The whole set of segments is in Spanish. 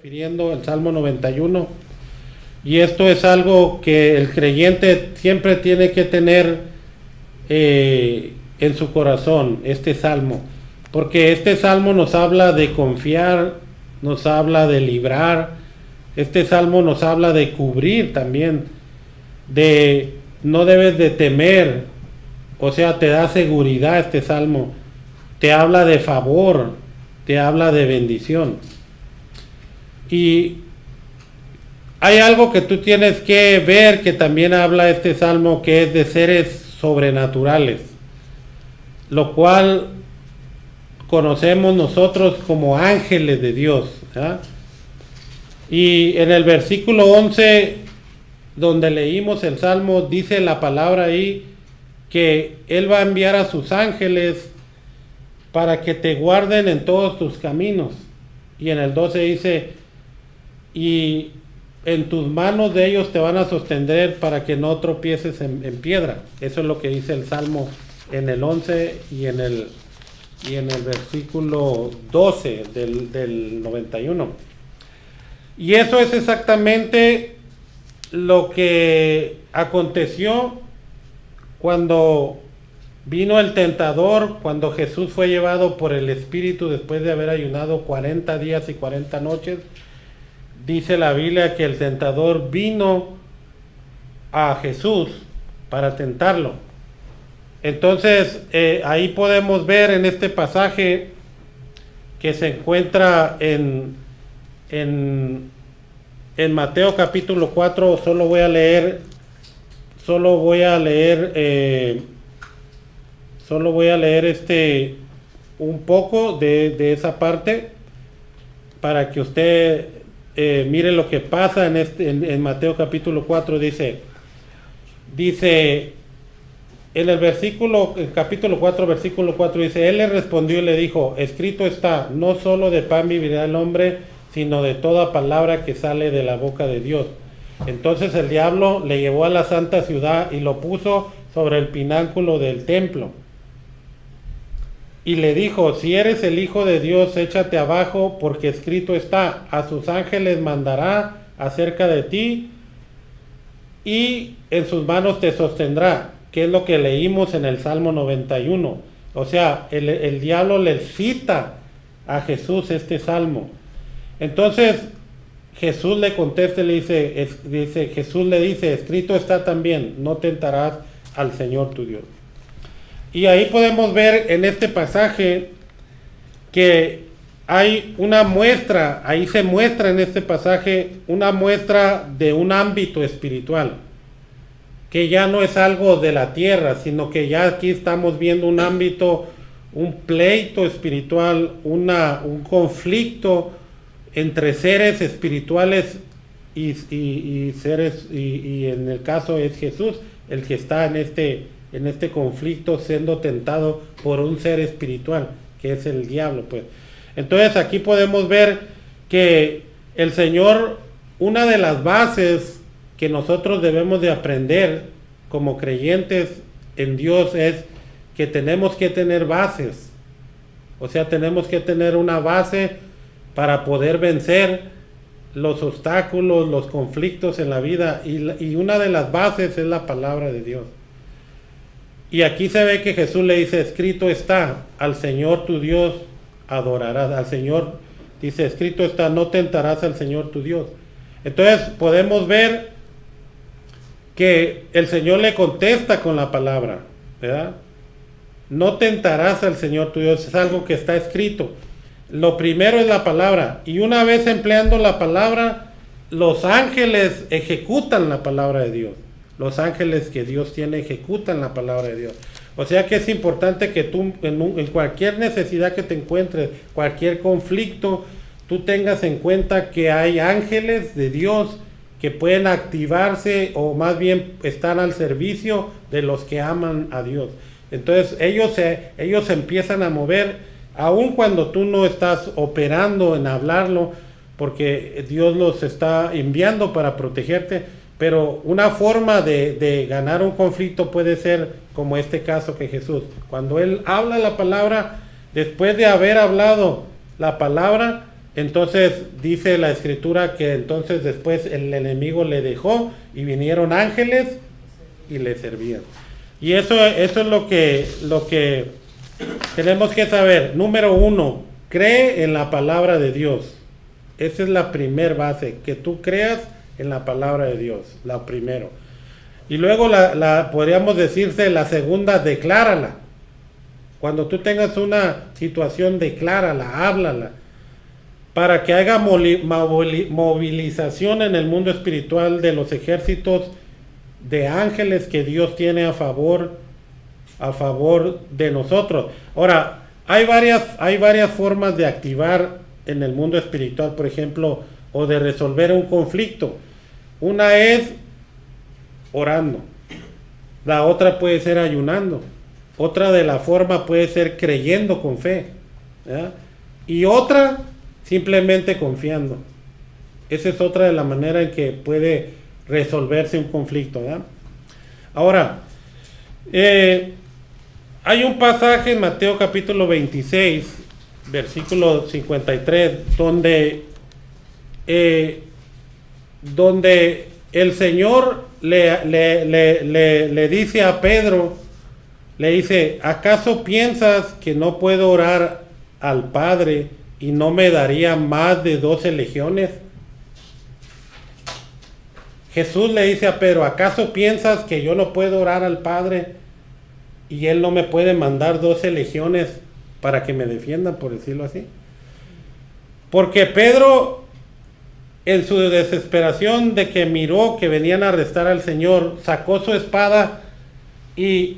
refiriendo al Salmo 91, y esto es algo que el creyente siempre tiene que tener en su corazón, este salmo, porque este salmo nos habla de confiar, nos habla de librar, este salmo nos habla de cubrir también, de no debes de temer, o sea, te da seguridad este salmo, te habla de favor, te habla de bendición. Y hay algo que tú tienes que ver que también habla este salmo, que es de seres sobrenaturales, lo cual conocemos nosotros como ángeles de Dios, ¿verdad? Y en el versículo 11, donde leímos el salmo, dice la palabra ahí que Él va a enviar a sus ángeles para que te guarden en todos tus caminos. Y en el 12 dice, y en tus manos de ellos te van a sostener para que no tropieces en piedra. Eso es lo que dice el salmo en el 11 y en el versículo 12 del 91. Y eso es exactamente lo que aconteció cuando vino el tentador, cuando Jesús fue llevado por el Espíritu después de haber ayunado 40 días y 40 noches. Dice la Biblia que el tentador vino a Jesús para tentarlo. Entonces, ahí podemos ver en este pasaje que se encuentra en Mateo capítulo 4. Solo voy a leer un poco de esa parte para que usted mire lo que pasa en Mateo capítulo 4. Dice en el capítulo 4, versículo 4, dice: Él le respondió y le dijo: escrito está, no solo de pan vivirá el hombre, sino de toda palabra que sale de la boca de Dios. Entonces el diablo le llevó a la santa ciudad y lo puso sobre el pináculo del templo. Y le dijo: si eres el Hijo de Dios, échate abajo, porque escrito está, a sus ángeles mandará acerca de ti, y en sus manos te sostendrá, que es lo que leímos en el Salmo 91. O sea, el diablo le cita a Jesús este salmo. Entonces Jesús le contesta y le Jesús le dice: escrito está también, no tentarás al Señor tu Dios. Y ahí podemos ver en este pasaje que hay una muestra, ahí se muestra en este pasaje una muestra de un ámbito espiritual, que ya no es algo de la tierra, sino que ya aquí estamos viendo un ámbito, un pleito espiritual, un conflicto entre seres espirituales y seres, y en el caso es Jesús el que está en este conflicto, siendo tentado por un ser espiritual, que es el diablo, pues. Entonces aquí podemos ver que el Señor, una de las bases que nosotros debemos de aprender como creyentes en Dios, es que tenemos que tener bases. O sea, tenemos que tener una base para poder vencer los obstáculos, los conflictos en la vida, y una de las bases es la palabra de Dios. Y aquí se ve que Jesús le dice: escrito está, al Señor tu Dios adorarás. Al Señor, dice, escrito está, no tentarás al Señor tu Dios. Entonces podemos ver que el Señor le contesta con la palabra, ¿verdad? No tentarás al Señor tu Dios, es algo que está escrito. Lo primero es la palabra, y una vez empleando la palabra, los ángeles ejecutan la palabra de Dios. Los ángeles que Dios tiene ejecutan la palabra de Dios. O sea que es importante que tú en cualquier necesidad que te encuentres, cualquier conflicto, tú tengas en cuenta que hay ángeles de Dios que pueden activarse, o más bien están al servicio de los que aman a Dios. Entonces ellos se empiezan a mover, aun cuando tú no estás operando en hablarlo, porque Dios los está enviando para protegerte. Pero una forma de ganar un conflicto puede ser como este caso que Jesús, cuando Él habla la palabra, después de haber hablado la palabra, Entonces dice la escritura que entonces después el enemigo le dejó y vinieron ángeles y le servían. Y eso es lo que tenemos que saber. Número 1, cree en la palabra de Dios. Esa es la primer base, que tú creas en la palabra de Dios, la primero. Y luego podríamos decirse la segunda, declárala. Cuando tú tengas una situación, declárala, háblala, para que haga movilización en el mundo espiritual de los ejércitos de ángeles que Dios tiene a favor de nosotros. Ahora, hay varias formas de activar en el mundo espiritual, por ejemplo, o de resolver un conflicto. Una es orando, la otra puede ser ayunando, otra de la forma puede ser creyendo con fe, ¿verdad? Y otra simplemente confiando. Esa es otra de la manera en que puede resolverse un conflicto, ¿verdad? Ahora, hay un pasaje en Mateo capítulo 26, versículo 53, donde el Señor le dice a Pedro, le dice, ¿acaso piensas que no puedo orar al Padre y no me daría más de 12 legiones? Jesús le dice a Pedro, ¿acaso piensas que yo no puedo orar al Padre y Él no me puede mandar 12 legiones para que me defiendan, por decirlo así? Porque Pedro, en su desesperación de que miró que venían a arrestar al Señor, sacó su espada y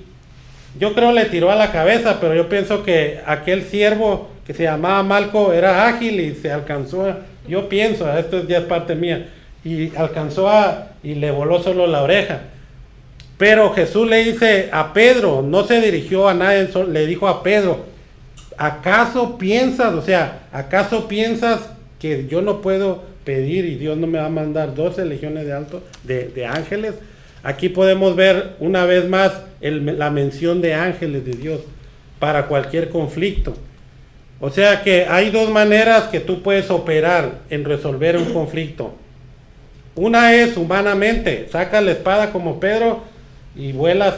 yo creo le tiró a la cabeza, pero yo pienso que aquel siervo que se llamaba Malco era ágil y se alcanzó, yo pienso, esto ya es parte mía, y alcanzó y le voló solo la oreja. Pero Jesús le dice a Pedro, no se dirigió a nadie, le dijo a Pedro, ¿acaso piensas, acaso piensas que yo no puedo pedir y Dios no me va a mandar 12 legiones de ángeles? Aquí podemos ver una vez más la mención de ángeles de Dios para cualquier conflicto. O sea que hay dos maneras que tú puedes operar en resolver un conflicto. Una es humanamente, sacas la espada como Pedro y vuelas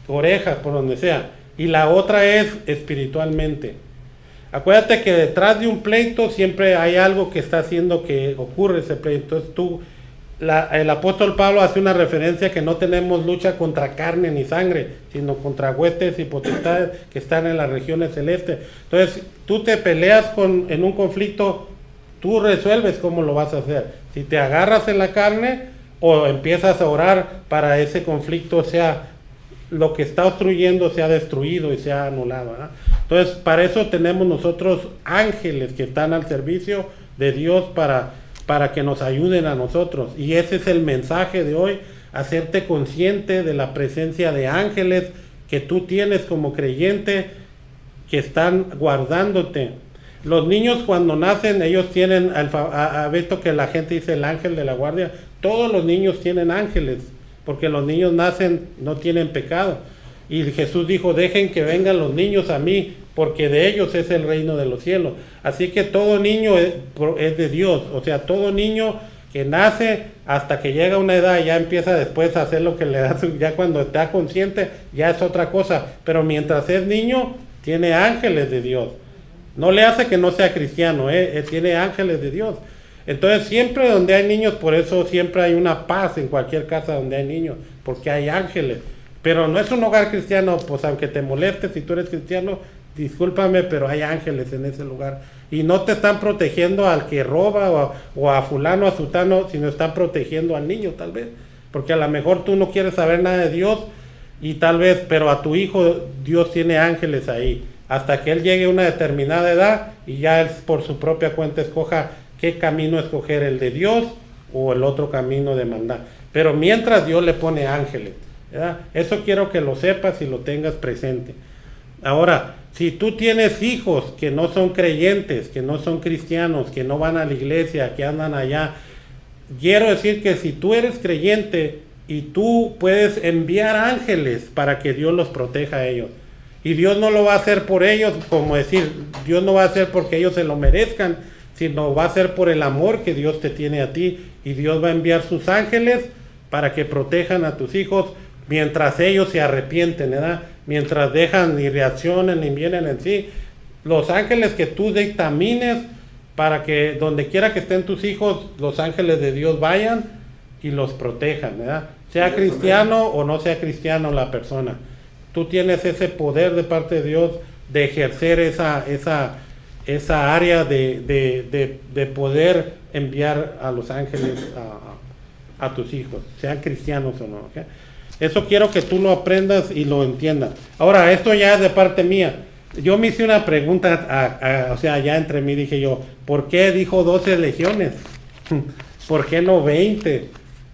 orejas por donde sea. Y la otra es espiritualmente. Acuérdate que detrás de un pleito siempre hay algo que está haciendo que ocurra ese pleito. Entonces el apóstol Pablo hace una referencia que no tenemos lucha contra carne ni sangre, sino contra huestes y potestades que están en las regiones celestes. Entonces tú te peleas en un conflicto, tú resuelves cómo lo vas a hacer. Si te agarras en la carne o empiezas a orar para ese conflicto, sea lo que está obstruyendo sea destruido y sea anulado, ¿verdad? Entonces, para eso tenemos nosotros ángeles que están al servicio de Dios para que nos ayuden a nosotros. Y ese es el mensaje de hoy, hacerte consciente de la presencia de ángeles que tú tienes como creyente, que están guardándote. Los niños cuando nacen, ellos tienen, ha visto que la gente dice el ángel de la guardia, todos los niños tienen ángeles, porque los niños nacen, no tienen pecado. Y Jesús dijo, dejen que vengan los niños a mí, porque de ellos es el reino de los cielos. Así que todo niño es de Dios, o sea, todo niño que nace hasta que llega a una edad, ya empieza después a hacer lo que le da, ya cuando está consciente, ya es otra cosa. Pero mientras es niño, tiene ángeles de Dios. No le hace que no sea cristiano, tiene ángeles de Dios. Entonces siempre donde hay niños, por eso siempre hay una paz en cualquier casa donde hay niños, porque hay ángeles. Pero no es un hogar cristiano, pues aunque te moleste si tú eres cristiano, discúlpame, pero hay ángeles en ese lugar. Y no te están protegiendo al que roba o a fulano, a sutano, sino están protegiendo al niño tal vez. Porque a lo mejor tú no quieres saber nada de Dios y tal vez, pero a tu hijo Dios tiene ángeles ahí. Hasta que él llegue a una determinada edad y ya él por su propia cuenta escoja qué camino escoger, el de Dios o el otro camino de maldad. Pero mientras Dios le pone ángeles, ¿verdad? Eso quiero que lo sepas y lo tengas presente. Ahora, si tú tienes hijos que no son creyentes, que no son cristianos, que no van a la iglesia, que andan allá, quiero decir que si tú eres creyente y tú puedes enviar ángeles para que Dios los proteja a ellos. Y Dios no lo va a hacer por ellos, como decir, Dios no va a hacer porque ellos se lo merezcan, sino va a ser por el amor que Dios te tiene a ti, y Dios va a enviar sus ángeles para que protejan a tus hijos mientras ellos se arrepienten, ¿verdad? Mientras dejan y reaccionen y vienen en sí. Los ángeles que tú dictamines para que donde quiera que estén tus hijos, los ángeles de Dios vayan y los protejan, ¿verdad? Sea cristiano o no sea cristiano la persona. Tú tienes ese poder de parte de Dios de ejercer esa área de poder enviar a los ángeles a tus hijos, sean cristianos o no, ¿okay? Eso quiero que tú lo aprendas y lo entiendas. Ahora, esto ya es de parte mía. Yo me hice una pregunta, o sea, ya entre mí dije yo, ¿por qué dijo 12 legiones? ¿Por qué no 20?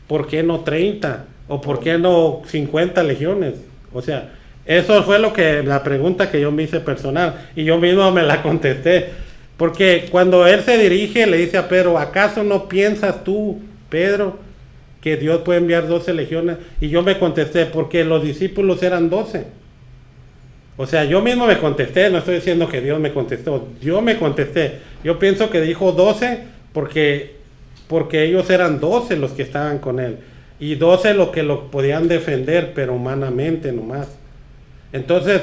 ¿Por qué no 30? ¿O por qué no 50 legiones? O sea, eso fue la pregunta que yo me hice personal, y yo mismo me la contesté. Porque cuando él se dirige, le dice a Pedro, ¿acaso no piensas tú, Pedro, que Dios puede enviar 12 legiones? Y yo me contesté, porque los discípulos eran 12. O sea, yo mismo me contesté, no estoy diciendo que Dios me contestó, yo me contesté. Yo pienso que dijo 12 porque ellos eran 12 los que estaban con él, y 12 los que lo podían defender, pero humanamente nomás. Entonces,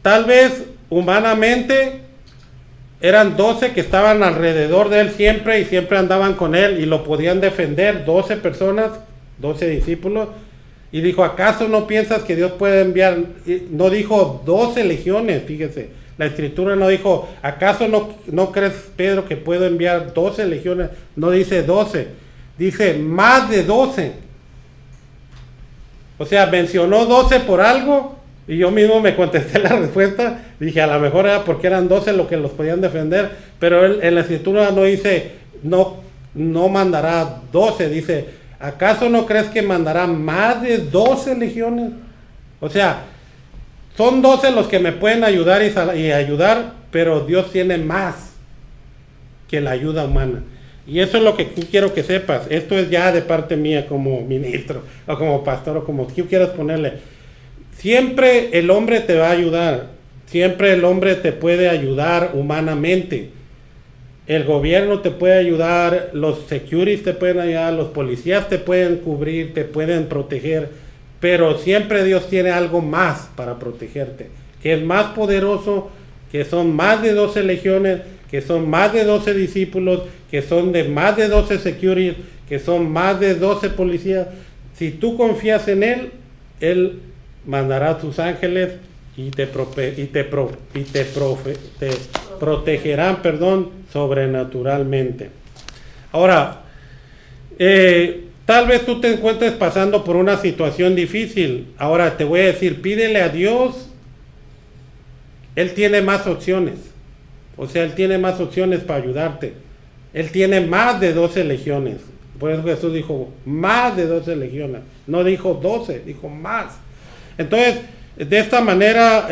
tal vez humanamente eran 12 que estaban alrededor de él siempre y siempre andaban con él y lo podían defender, 12 personas, 12 discípulos. Y dijo, ¿acaso no piensas que Dios puede enviar? No dijo 12 legiones, fíjese. La escritura no dijo, ¿acaso no crees, Pedro, que puedo enviar 12 legiones? No dice 12, dice más de 12. O sea, mencionó 12 por algo, y yo mismo me contesté la respuesta. Dije, a lo mejor era porque eran 12 los que los podían defender, pero él, en la escritura no dice, no mandará 12, dice, ¿acaso no crees que mandará más de 12 legiones? O sea, son 12 los que me pueden ayudar y ayudar, pero Dios tiene más que la ayuda humana. Y eso es lo que quiero que sepas. Esto es ya de parte mía como ministro, o como pastor, o como tú quieras ponerle. Siempre el hombre te va a ayudar. Siempre el hombre te puede ayudar humanamente. El gobierno te puede ayudar, los securities te pueden ayudar, los policías te pueden cubrir, te pueden proteger, pero siempre Dios tiene algo más para protegerte, que es más poderoso, que son más de 12 legiones, que son más de 12 discípulos, que son de más de 12 securities, que son más de 12 policías. Si tú confías en Él mandará a sus ángeles y te protegerán, sobrenaturalmente. Ahora, tal vez tú te encuentres pasando por una situación difícil. Ahora te voy a decir, pídele a Dios. Él tiene más opciones. O sea, Él tiene más opciones para ayudarte. Él tiene más de 12 legiones. Por eso Jesús dijo, más de 12 legiones. No dijo 12, dijo más. Entonces, de esta manera,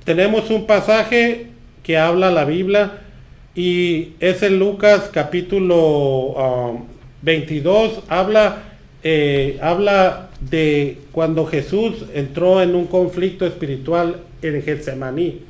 tenemos un pasaje que habla la Biblia, y es en Lucas capítulo 22, habla de cuando Jesús entró en un conflicto espiritual en Getsemaní,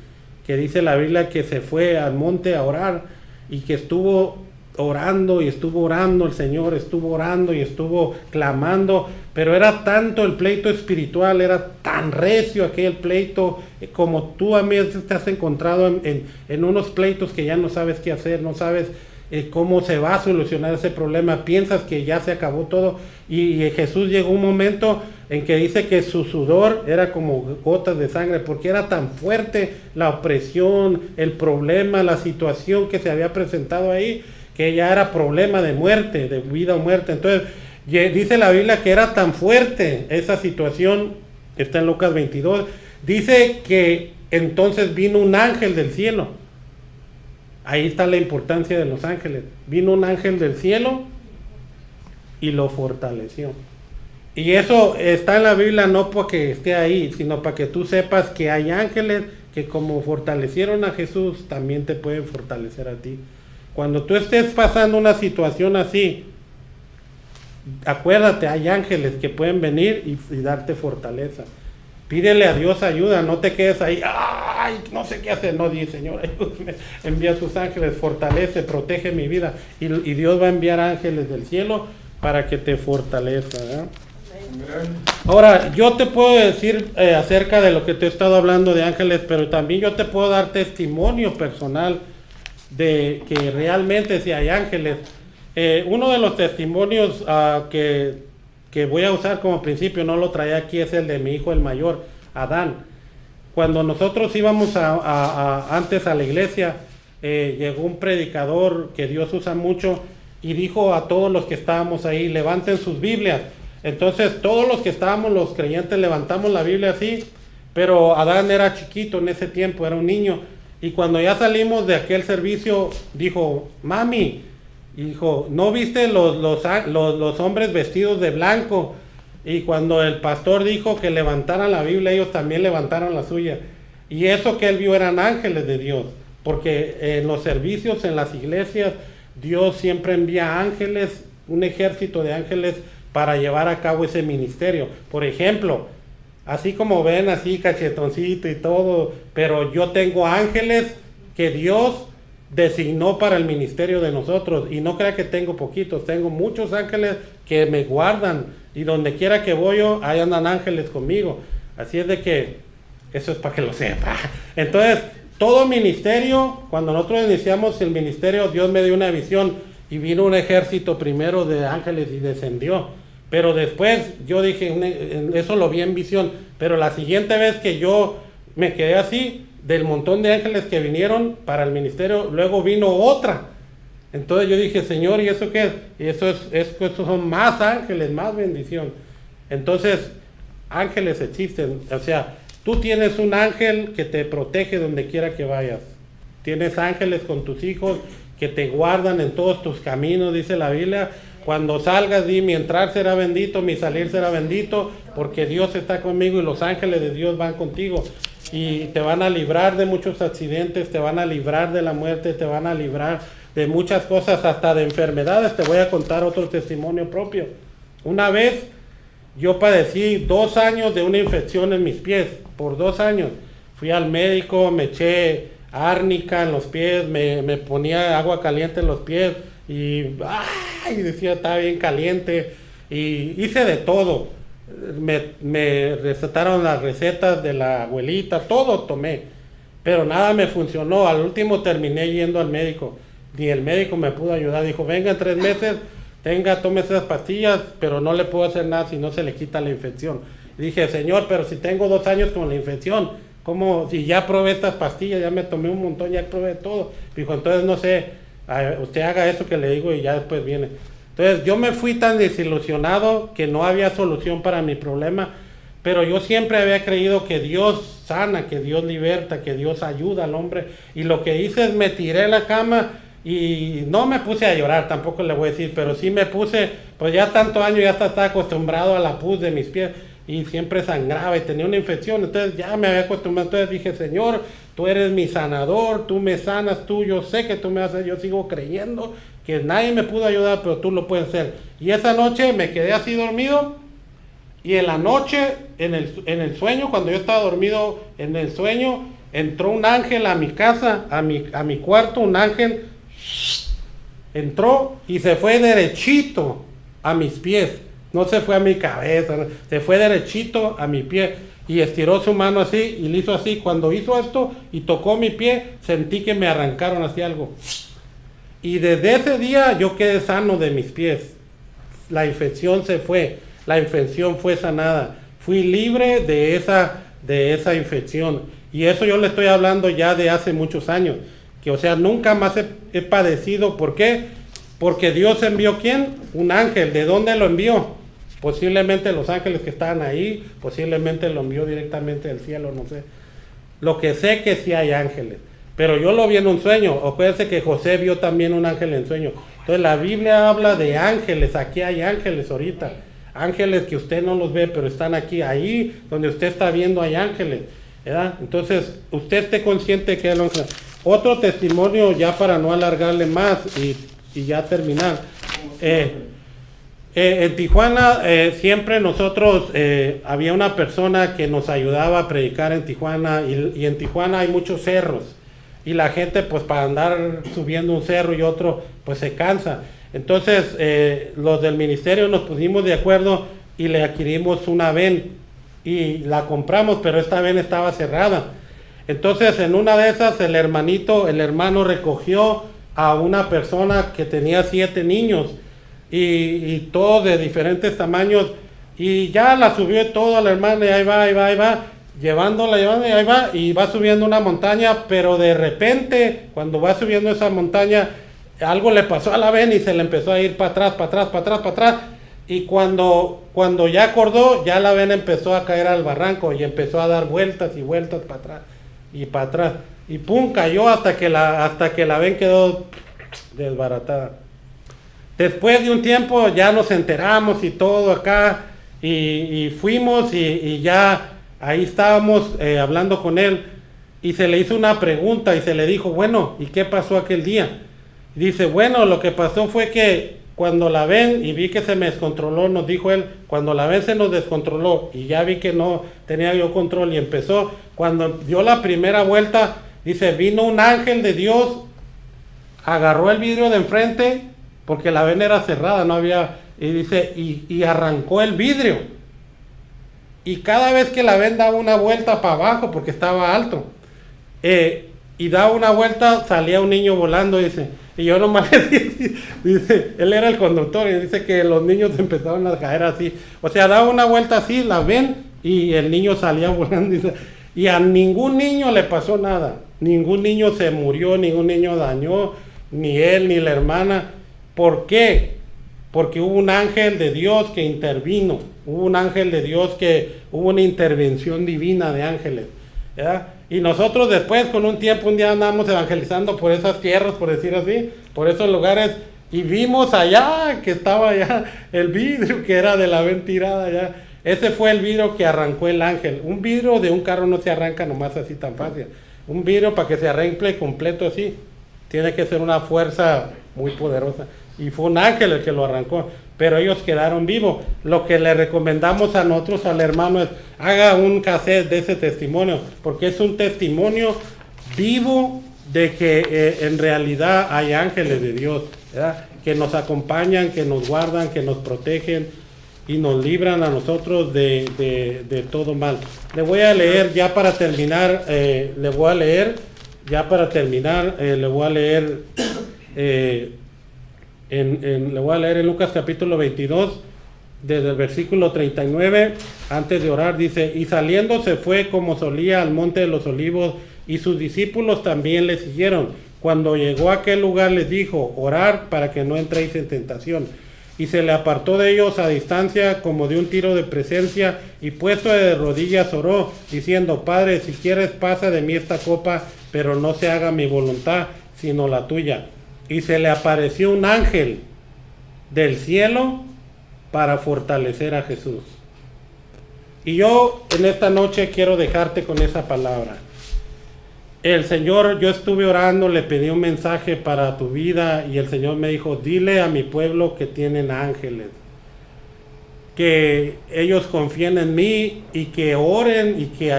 que dice la Biblia que se fue al monte a orar, y que estuvo orando y estuvo orando, el Señor estuvo orando y estuvo clamando, pero era tanto el pleito espiritual, era tan recio aquel pleito, como tú a mí te has encontrado en unos pleitos que ya no sabes qué hacer, no sabes cómo se va a solucionar ese problema, piensas que ya se acabó todo, y Jesús llegó un momento en que dice que su sudor era como gotas de sangre, porque era tan fuerte la opresión, el problema, la situación que se había presentado ahí, que ya era problema de muerte, de vida o muerte. Entonces, dice la Biblia que era tan fuerte esa situación, está en Lucas 22, dice que entonces vino un ángel del cielo. Ahí está la importancia de los ángeles. Vino un ángel del cielo y lo fortaleció. Y eso está en la Biblia no porque esté ahí, sino para que tú sepas que hay ángeles que como fortalecieron a Jesús, también te pueden fortalecer a ti. Cuando tú estés pasando una situación así, acuérdate, hay ángeles que pueden venir y darte fortaleza. Pídele a Dios ayuda, no te quedes ahí, ay, no sé qué hacer. No, di, Señor, ayúdame, envía tus ángeles, fortalece, protege mi vida. Y Dios va a enviar ángeles del cielo para que te fortalezca, ¿verdad? Ahora, yo te puedo decir acerca de lo que te he estado hablando de ángeles, pero también yo te puedo dar testimonio personal de que realmente sí hay ángeles. Uno de los testimonios que voy a usar como principio, no lo traía aquí, es el de mi hijo el mayor, Adán. Cuando nosotros íbamos antes a la iglesia, llegó un predicador que Dios usa mucho y dijo a todos los que estábamos ahí, levanten sus Biblias. Entonces todos los que estábamos, los creyentes, levantamos la Biblia así, pero Adán era chiquito en ese tiempo, era un niño. Y cuando ya salimos de aquel servicio, dijo, mami, dijo, ¿no viste los hombres vestidos de blanco? Y cuando el pastor dijo que levantaran la Biblia, ellos también levantaron la suya. Y eso que él vio eran ángeles de Dios, porque en los servicios, en las iglesias, Dios siempre envía ángeles, un ejército de ángeles para llevar a cabo ese ministerio. Por ejemplo, así como ven, así cachetoncito y todo, pero yo tengo ángeles que Dios designó para el ministerio de nosotros, y no crea que tengo poquitos, tengo muchos ángeles que me guardan, y donde quiera que voy yo, ahí andan ángeles conmigo. Así es de que, eso es para que lo sepa. Entonces, todo ministerio, cuando nosotros iniciamos el ministerio, Dios me dio una visión, y vino un ejército primero de ángeles y descendió. Pero después yo dije, eso lo vi en visión, pero la siguiente vez que yo me quedé así, del montón de ángeles que vinieron para el ministerio, luego vino otra. Entonces yo dije, Señor, ¿y eso qué es? Y esos son más ángeles, más bendición. Entonces, ángeles existen. O sea, tú tienes un ángel que te protege donde quiera que vayas. Tienes ángeles con tus hijos que te guardan en todos tus caminos, dice la Biblia. Cuando salgas, di, mi entrar será bendito, mi salir será bendito, porque Dios está conmigo y los ángeles de Dios van contigo. Y te van a librar de muchos accidentes, te van a librar de la muerte, te van a librar de muchas cosas, hasta de enfermedades. Te voy a contar otro testimonio propio. Una vez yo padecí 2 años de una infección en mis pies, por 2 años. Fui al médico, me eché árnica en los pies, me ponía agua caliente en los pies, y decía, estaba bien caliente, y hice de todo. Me recetaron las recetas de la abuelita, todo tomé, pero nada me funcionó. Al último terminé yendo al médico, ni el médico me pudo ayudar. Dijo, venga en 3 meses, tome esas pastillas, pero no le puedo hacer nada si no se le quita la infección. Y dije, Señor, pero si tengo 2 años con la infección, ¿cómo? Si ya probé estas pastillas, ya me tomé un montón, ya probé todo. Dijo, entonces no sé, usted haga eso que le digo y ya después viene. Entonces yo me fui tan desilusionado que no había solución para mi problema, pero yo siempre había creído que Dios sana, que Dios liberta, que Dios ayuda al hombre. Y lo que hice es me tiré en la cama y no me puse a llorar, tampoco le voy a decir, pero sí me puse, pues ya tantos años ya estaba acostumbrado a la pus de mis pies y siempre sangraba y tenía una infección, entonces ya me había acostumbrado. Entonces dije, Señor, tú eres mi sanador, tú me sanas, yo sé que tú me haces, yo sigo creyendo que nadie me pudo ayudar, pero tú lo puedes hacer. Y esa noche me quedé así dormido, y en la noche, en el sueño, cuando yo estaba dormido, en el sueño, entró un ángel a mi casa, a mi cuarto, un ángel, entró y se fue derechito a mis pies, no se fue a mi cabeza, se fue derechito a mi pie, y estiró su mano así, y le hizo así. Cuando hizo esto y tocó mi pie, sentí que me arrancaron así algo. Y desde ese día yo quedé sano de mis pies. La infección se fue, la infección fue sanada. Fui libre de esa infección. Y eso yo le estoy hablando ya de hace muchos años. Que o sea, nunca más he padecido. ¿Por qué? Porque Dios envió, ¿quién? Un ángel. ¿De dónde lo envió? Posiblemente los ángeles que estaban ahí, posiblemente lo envió directamente del cielo, no sé. Lo que sé que sí hay ángeles. Pero yo lo vi en un sueño. Acuérdense que José vio también un ángel en sueño. Entonces la Biblia habla de ángeles. Aquí hay ángeles ahorita. Ángeles que usted no los ve, pero están aquí. Ahí donde usted está viendo hay ángeles, ¿verdad? Entonces usted esté consciente que hay ángeles. Otro testimonio, ya para no alargarle más y ya terminar. En Tijuana siempre nosotros, había una persona que nos ayudaba a predicar en Tijuana y en Tijuana hay muchos cerros y la gente pues para andar subiendo un cerro y otro pues se cansa. Entonces los del ministerio nos pusimos de acuerdo y le adquirimos una van y la compramos, pero esta van estaba cerrada. Entonces en una de esas el hermano recogió a una persona que tenía 7 niños y todos de diferentes tamaños y ya la subió todo a la hermana y ahí va, llevándola y ahí va y va subiendo una montaña, pero de repente cuando va subiendo esa montaña algo le pasó a la van y se le empezó a ir para atrás y cuando ya acordó ya la van empezó a caer al barranco y empezó a dar vueltas y vueltas para atrás y pum, cayó hasta que la van quedó desbaratada. Después de un tiempo ya nos enteramos y todo acá y fuimos y ya ahí estábamos hablando con él y se le hizo una pregunta y se le dijo, bueno, ¿y qué pasó aquel día? Y dice, bueno, lo que pasó fue que cuando la ven y vi que se me descontroló, nos dijo él, cuando la ven se nos descontroló y ya vi que no tenía yo control y empezó, cuando dio la primera vuelta, dice, vino un ángel de Dios, agarró el vidrio de enfrente, porque la ven era cerrada, no había, y dice, y arrancó el vidrio. Y cada vez que la ven daba una vuelta para abajo, porque estaba alto, y daba una vuelta, salía un niño volando, dice, y yo nomás le dije, dice, él era el conductor, y dice que los niños empezaron a caer así, o sea, daba una vuelta así, la ven, y el niño salía volando, dice, y a ningún niño le pasó nada, ningún niño se murió, ningún niño dañó, ni él, ni la hermana. ¿Por qué? Porque hubo un ángel de Dios que intervino, hubo un ángel de Dios que hubo una intervención divina de ángeles, ¿verdad? Y nosotros después con un día andamos evangelizando por esas tierras, por decir así, por esos lugares, y vimos allá que estaba allá el vidrio que era de la ven tirada allá. Ese fue el vidrio que arrancó el ángel. Un vidrio de un carro no se arranca nomás así tan fácil. Un vidrio para que se arranque completo así, tiene que ser una fuerza muy poderosa. Y fue un ángel el que lo arrancó, pero ellos quedaron vivos. Lo que le recomendamos a nosotros, al hermano, es haga un cassette de ese testimonio, porque es un testimonio vivo de que en realidad hay ángeles de Dios, ¿verdad? Que nos acompañan, que nos guardan, que nos protegen y nos libran a nosotros de todo mal. Le voy a leer ya para terminar, le voy a leer en Lucas capítulo 22, desde el versículo 39, antes de orar, dice, y saliendo se fue como solía al monte de los olivos, y sus discípulos también le siguieron. Cuando llegó a aquel lugar les dijo, orad para que no entréis en tentación. Y se le apartó de ellos a distancia como de un tiro de presencia, y puesto de rodillas oró, diciendo, Padre, si quieres pasa de mí esta copa, pero no se haga mi voluntad, sino la tuya. Y se le apareció un ángel del cielo para fortalecer a Jesús. Y yo en esta noche quiero dejarte con esa palabra. El Señor, yo estuve orando, le pedí un mensaje para tu vida y el Señor me dijo, dile a mi pueblo que tienen ángeles, que ellos confíen en mí y que oren y que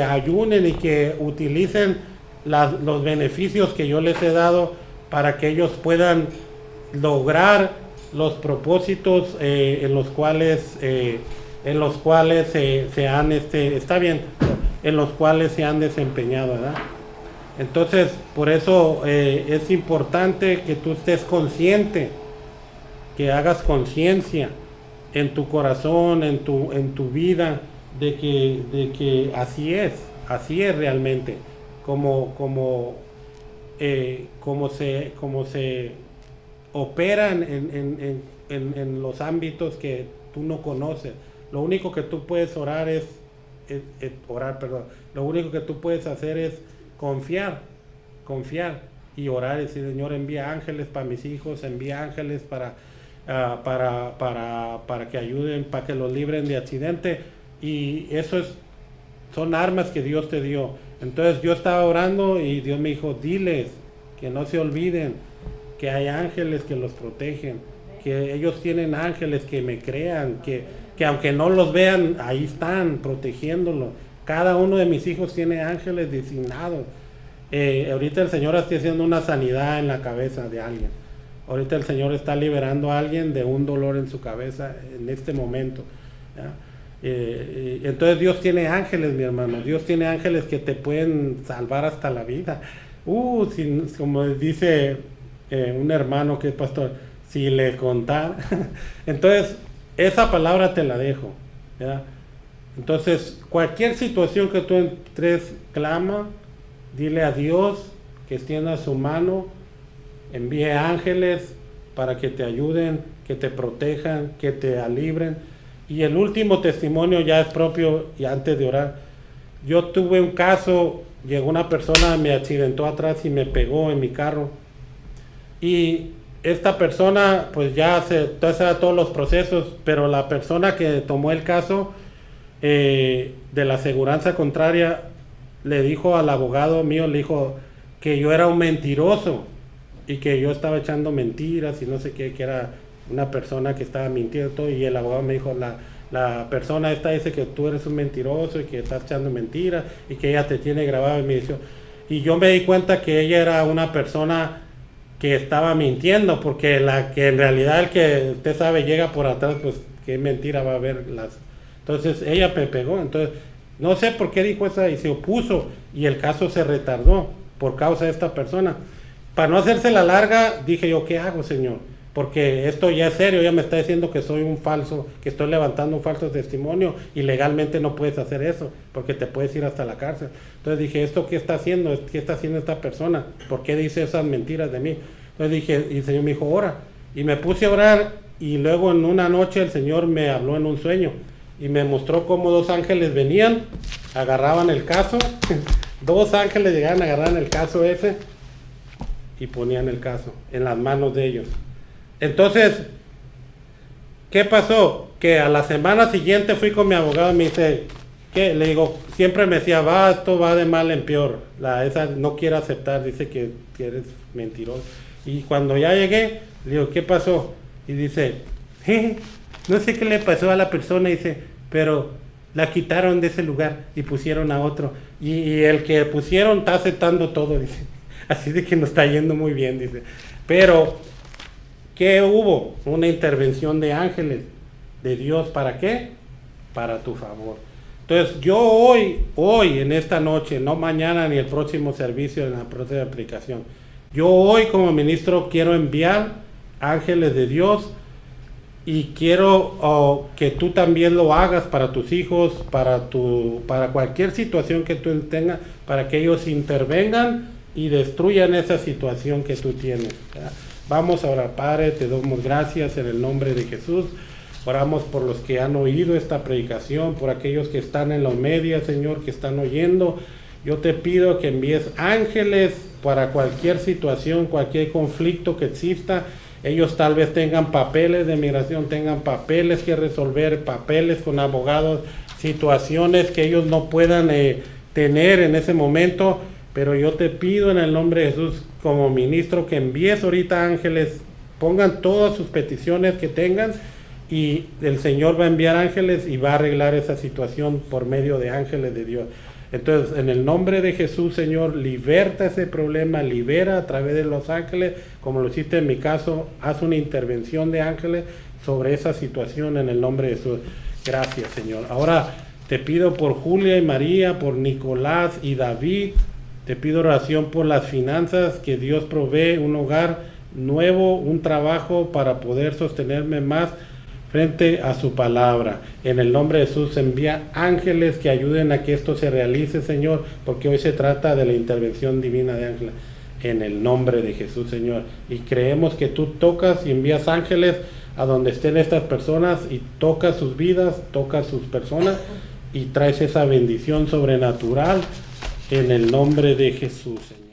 ayunen y que utilicen los beneficios que yo les he dado para que ellos puedan lograr los propósitos en los cuales se han desempeñado, ¿verdad? Entonces, por eso es importante que tú estés consciente, que hagas conciencia en tu corazón, en tu vida, de que así es realmente, como se operan en los ámbitos que tú no conoces. Lo único que tú puedes lo único que tú puedes hacer es confiar y orar y decir, Señor, envía ángeles para mis hijos, envía ángeles para que ayuden, para que los libren de accidente, y son armas que Dios te dio. Entonces yo estaba orando y Dios me dijo, diles que no se olviden que hay ángeles que los protegen, que ellos tienen ángeles que me crean, que aunque no los vean, ahí están protegiéndolo. Cada uno de mis hijos tiene ángeles designados. Ahorita el Señor está haciendo una sanidad en la cabeza de alguien. Ahorita el Señor está liberando a alguien de un dolor en su cabeza en este momento, ¿ya? Entonces Dios tiene ángeles, mi hermano. Dios tiene ángeles que te pueden salvar hasta la vida. Como dice un hermano que es pastor, si le contara. Entonces, esa palabra te la dejo, ¿ya? Entonces, cualquier situación que tú entres, clama, dile a Dios que extienda su mano, envíe ángeles para que te ayuden, que te protejan, que te libren. Y el último testimonio ya es propio, y antes de orar, yo tuve un caso, llegó una persona, me accidentó atrás y me pegó en mi carro, y esta persona pues ya se todos los procesos, pero la persona que tomó el caso de la aseguranza contraria le dijo al abogado mío, le dijo que yo era un mentiroso y que yo estaba echando mentiras y no sé qué, que era una persona que estaba mintiendo todo, y el abogado me dijo, la persona esta dice que tú eres un mentiroso y que estás echando mentiras y que ella te tiene grabado en mi edición. Y yo me di cuenta que ella era una persona que estaba mintiendo, porque la que en realidad el que usted sabe llega por atrás, pues qué mentira va a haber. Entonces ella me pegó, entonces no sé por qué dijo esa y se opuso, y el caso se retardó por causa de esta persona. Para no hacerse la larga, dije yo, ¿qué hago, Señor? Porque esto ya es serio, ella me está diciendo que soy un falso, que estoy levantando un falso testimonio, y legalmente no puedes hacer eso, porque te puedes ir hasta la cárcel. Entonces dije, ¿esto qué está haciendo? ¿Qué está haciendo esta persona? ¿Por qué dice esas mentiras de mí? Entonces dije, y el Señor me dijo, ora. Y me puse a orar, y luego en una noche el Señor me habló en un sueño, y me mostró cómo dos ángeles venían, agarraban el caso, dos ángeles llegaban, agarraban el caso ese, y ponían el caso en las manos de ellos. Entonces, ¿qué pasó? Que a la semana siguiente fui con mi abogado y me dice, ¿qué? Le digo, siempre me decía, esto va de mal en peor. Esa no quiere aceptar, dice que eres mentiroso. Y cuando ya llegué, le digo, ¿qué pasó? Y dice, no sé qué le pasó a la persona, dice, pero la quitaron de ese lugar y pusieron a otro. Y el que pusieron está aceptando todo, dice. Así de que nos está yendo muy bien, dice. Pero ¿qué hubo? Una intervención de ángeles, de Dios, ¿para qué? Para tu favor. Entonces yo hoy en esta noche, no mañana ni el próximo servicio en la próxima aplicación, yo hoy como ministro quiero enviar ángeles de Dios, y quiero que tú también lo hagas para tus hijos, para cualquier situación que tú tengas, para que ellos intervengan y destruyan esa situación que tú tienes, ¿verdad? Vamos a orar. Padre, te damos gracias en el nombre de Jesús. Oramos por los que han oído esta predicación, por aquellos que están en los medios, Señor, que están oyendo. Yo te pido que envíes ángeles para cualquier situación, cualquier conflicto que exista. Ellos tal vez tengan papeles de migración, tengan papeles que resolver, papeles con abogados, situaciones que ellos no puedan tener en ese momento. Pero yo te pido en el nombre de Jesús, como ministro, que envíes ahorita ángeles, pongan todas sus peticiones que tengan, y el Señor va a enviar ángeles y va a arreglar esa situación por medio de ángeles de Dios. Entonces, en el nombre de Jesús, Señor, liberta ese problema, libera a través de los ángeles, como lo hiciste en mi caso, haz una intervención de ángeles sobre esa situación en el nombre de Jesús. Gracias, Señor. Ahora te pido por Julia y María, por Nicolás y David. Te pido oración por las finanzas, que Dios provee un hogar nuevo, un trabajo para poder sostenerme más frente a su palabra. En el nombre de Jesús, envía ángeles que ayuden a que esto se realice, Señor, porque hoy se trata de la intervención divina de ángeles. En el nombre de Jesús, Señor. Y creemos que tú tocas y envías ángeles a donde estén estas personas, y tocas sus vidas, tocas sus personas, y traes esa bendición sobrenatural en el nombre de Jesús, Señor.